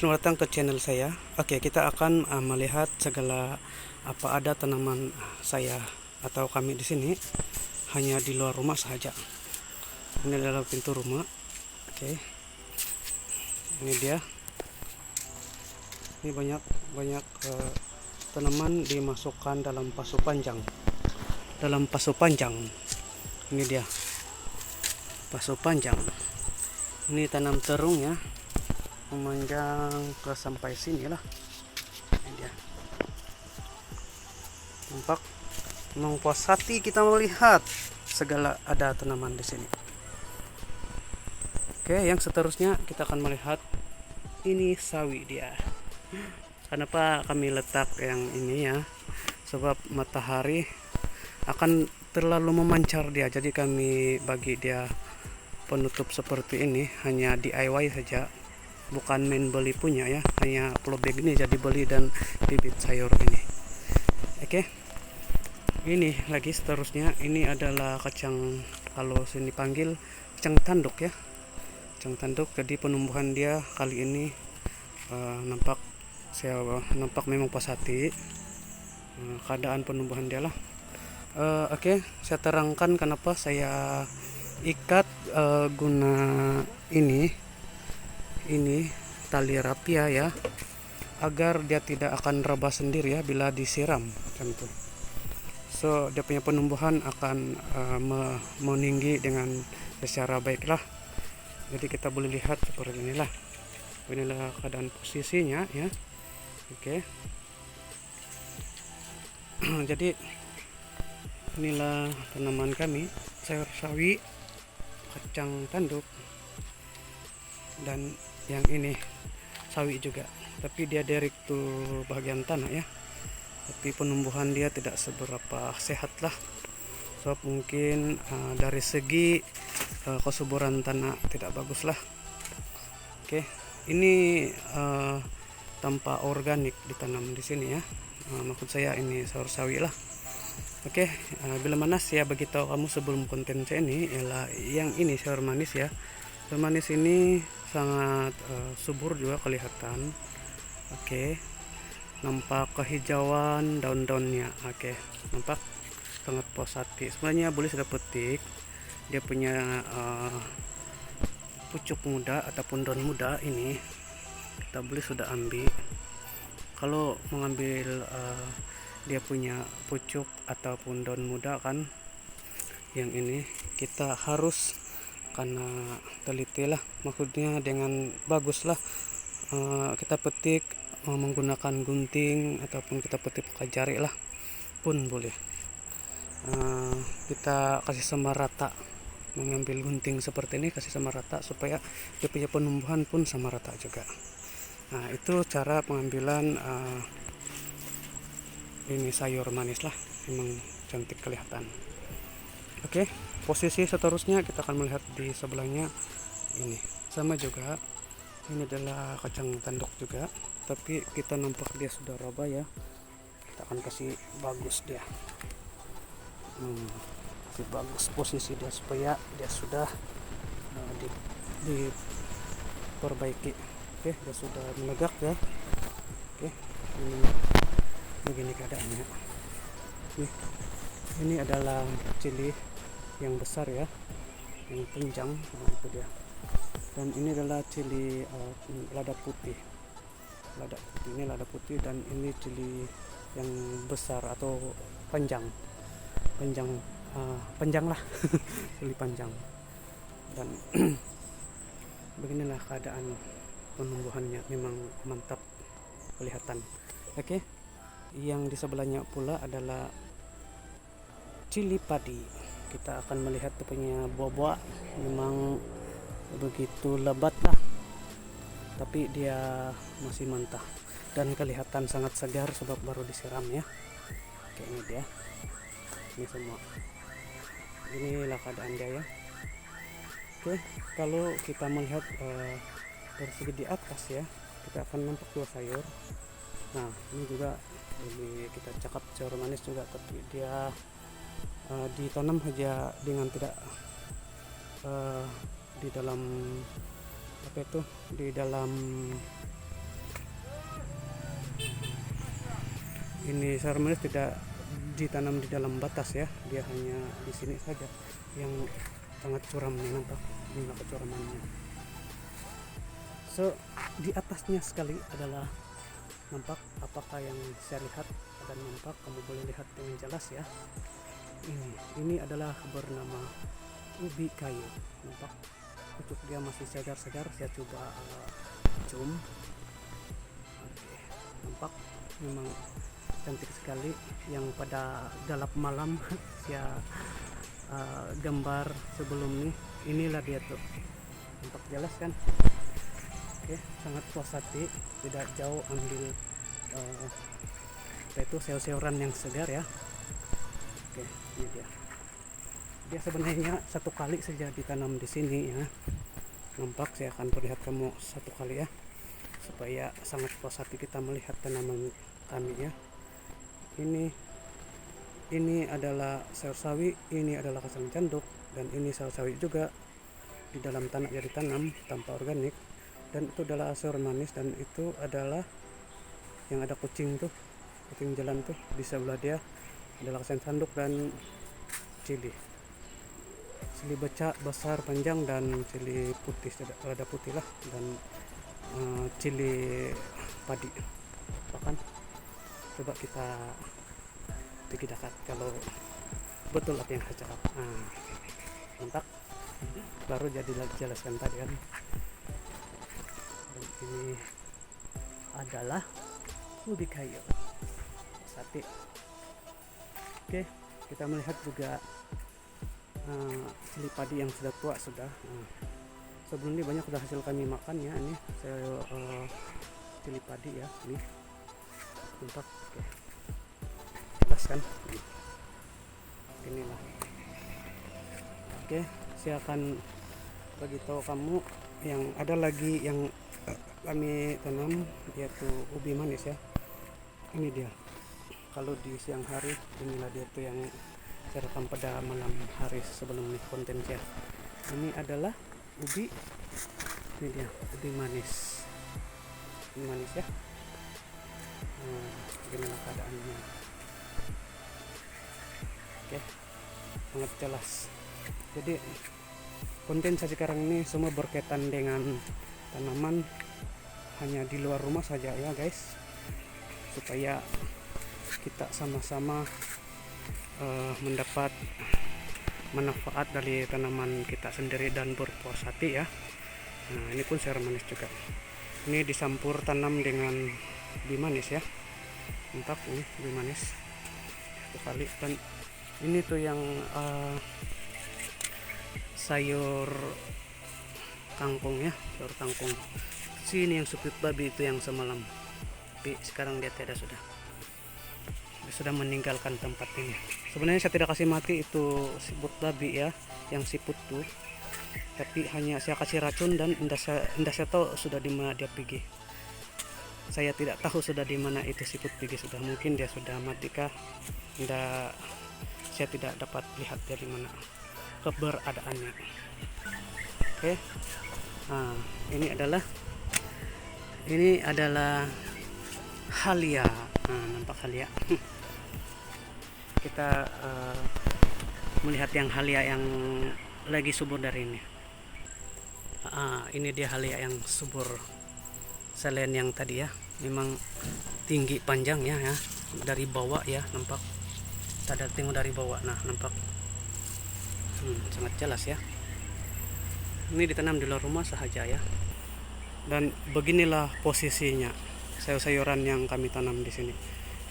selamat datang ke channel saya. Oke, kita akan melihat segala apa ada tanaman saya atau kami di sini hanya di luar rumah saja. Ini adalah pintu rumah. Oke, ini dia. Ini banyak tanaman dimasukkan dalam pasu panjang. Ini dia pasu panjang. Ini tanam terung ya, memanjang ke sampai sini lah. Ini dia. Nampak? Memang puas hati kita melihat segala ada tanaman di sini. Oke, yang seterusnya kita akan melihat ini sawi dia. Kenapa kami letak yang ini ya? Sebab matahari akan terlalu memancar dia, jadi kami bagi dia penutup seperti ini, hanya DIY saja, bukan main beli punya ya, hanya flowbag ini jadi beli dan bibit sayur ini. Oke, ini lagi seterusnya, ini adalah kacang, kalau sini panggil kacang tanduk ya, kacang tanduk. Jadi penumbuhan dia kali ini nampak memang pas hati keadaan penumbuhan dia lah. Oke, saya terangkan kenapa saya ikat guna ini tali rapia ya, agar dia tidak akan rebah sendiri ya bila disiram macam itu. So dia punya penumbuhan akan meninggi dengan secara baik lah. Jadi kita boleh lihat seperti inilah keadaan posisinya ya. Oke. Jadi inilah tanaman kami, sayur sawi, kacang tanduk, dan yang ini sawi juga, tapi dia direct to bagian tanah ya, tapi penumbuhan dia tidak seberapa sehat lah, sebab mungkin dari segi kesuburan tanah tidak bagus lah. Oke, ini tanpa organik ditanam di sini ya, maksud saya ini sayur sawi lah. Oke, bila mana saya beritahu kamu sebelum konten saya ini ialah yang ini sayur manis ya. Sayur manis ini sangat subur juga kelihatan. Oke, nampak kehijauan daun-daunnya. Oke, nampak sangat puas hati. Sebenarnya boleh sudah petik, dia punya pucuk muda ataupun daun muda ini kita boleh sudah ambil. Kalau mengambil dia punya pucuk ataupun daun muda kan, yang ini kita harus karena teliti lah, maksudnya dengan bagus lah, kita petik menggunakan gunting ataupun kita petik pakai jari lah pun boleh. Kita kasih sama rata, mengambil gunting seperti ini kasih sama rata supaya dia punya penumbuhan pun sama rata juga. Nah itu cara pengambilan ini sayur manis lah, memang cantik kelihatan. Oke, posisi seterusnya kita akan melihat di sebelahnya ini sama juga, ini adalah kacang tanduk juga, tapi kita nampak dia sudah raba ya, kita akan kasih bagus dia, kasih bagus posisi dia supaya dia sudah diperbaiki. Oke, dia sudah menegak ya. Oke, ini begini keadaannya. Ini adalah cili yang besar ya, yang panjang, nah itu dia. Dan ini adalah cili lada putih. Ini lada putih, dan ini cili yang besar atau panjang lah. Cili panjang. Dan beginilah keadaan penumbuhannya, memang mantap kelihatan. Oke. Yang di sebelahnya pula adalah cili padi. Kita akan melihat punya buah-buah, memang begitu lebat lah, tapi dia masih mentah dan kelihatan sangat segar sebab baru disiram ya. Oke, ini dia, ini semua, inilah keadaan dia ya. Oke, kalau kita melihat dari segi di atas ya, kita akan nampak dua sayur. Nah ini juga jadi kita cakap sayur manis juga, tapi dia ditanam saja dengan tidak di dalam di dalam ini sayur manis tidak ditanam di dalam batas ya, dia hanya di sini saja yang sangat curam nih, nampak inilah kecuramannya. So di atasnya sekali adalah nampak, apakah yang saya lihat dan nampak, kamu boleh lihat dengan jelas ya. Ini adalah bernama ubi kayu, nampak pucuk dia masih segar-segar. Saya coba zoom. Oke, nampak memang cantik sekali. Yang pada gelap malam saya gambar sebelum inilah dia tuh, nampak jelas kan. Oke, sangat puas hati, tidak jauh ambil itu sayur-sayuran yang segar ya. Oke, ini dia sebenarnya satu kali saja ditanam di sini ya, nampak. Saya akan perlihat kamu satu kali ya, supaya sangat puas hati kita melihat tanaman kami ya. Ini adalah sayur sawi, ini adalah kacang canduk, dan ini sayur sawi juga di dalam tanah yang ditanam tanpa organik. Dan itu adalah sayur manis, dan itu adalah yang ada kucing tuh, kucing jalan tuh di sebelah dia adalah kacang canduk dan cili becak besar panjang, dan cili putih lada putih lah, dan cili padi. Bahkan coba kita pergi dekat kalau betul apa yang saya cakap. Mantap, baru jadi jelaskan tadi kan. Dan ini adalah ubi kayu sate. Oke, kita melihat juga cili padi yang sudah tua sudah. Sebelum ini banyak sudah hasil kami makan ya. Ini saya cili padi ya, ini nampak. Oke, jelas kan, inilah. Oke, saya akan bagi tahu kamu yang ada lagi yang kami tanam, yaitu ubi manis ya. Ini dia, kalau di siang hari inilah dia tuh yang saya rekam pada malam hari sebelum konten saya. Ini adalah ubi, ini dia ubi manis, ubi manis ya. Beginilah keadaannya. Oke, sangat jelas. Jadi konten saya sekarang ini semua berkaitan dengan tanaman, hanya di luar rumah saja ya guys, supaya kita sama-sama mendapat manfaat dari tanaman kita sendiri dan berpuas hati ya. Nah, ini pun sayur manis juga, ini disampur tanam dengan ubi manis ya, mantap. Ini ubi manis satu kali. Dan ini tuh yang sayur kangkung ya, sayur kangkung. Sini yang supit babi itu yang semalam, tapi sekarang dia tidak, sudah meninggalkan tempat ini. Sebenarnya saya tidak kasih mati itu siput babi ya, yang siput tuh, tapi hanya saya kasih racun dan indah saya tahu sudah di mana dia pergi. Saya tidak tahu sudah di mana itu siput pergi sudah, mungkin dia sudah mati kah, saya tidak dapat lihat dari mana keberadaannya. Oke, ini adalah halia. Nampak halia. Kita melihat yang halia yang lagi subur dari ini. Ini dia halia yang subur. Selain yang tadi ya, memang tinggi panjang ya, dari bawah ya, nampak. Ada tengok dari bawah, nah nampak. Sangat jelas ya. Ini ditanam di luar rumah sahaja ya. Dan beginilah posisinya sayur-sayuran yang kami tanam di sini.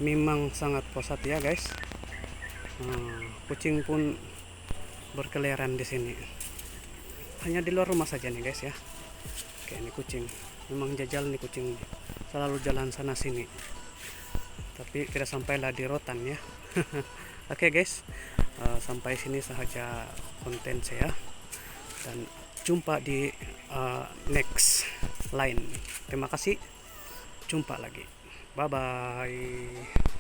Memang sangat posat ya guys. Kucing pun berkeliaran di sini. Hanya di luar rumah saja nih guys ya. Oke, ini kucing. Memang jajal nih kucing. Selalu jalan sana sini. Tapi tidak sampailah di rotan ya. Oke guys, sampai sini sahaja konten saya. Dan jumpa di next line. Terima kasih. Jumpa lagi. Bye bye.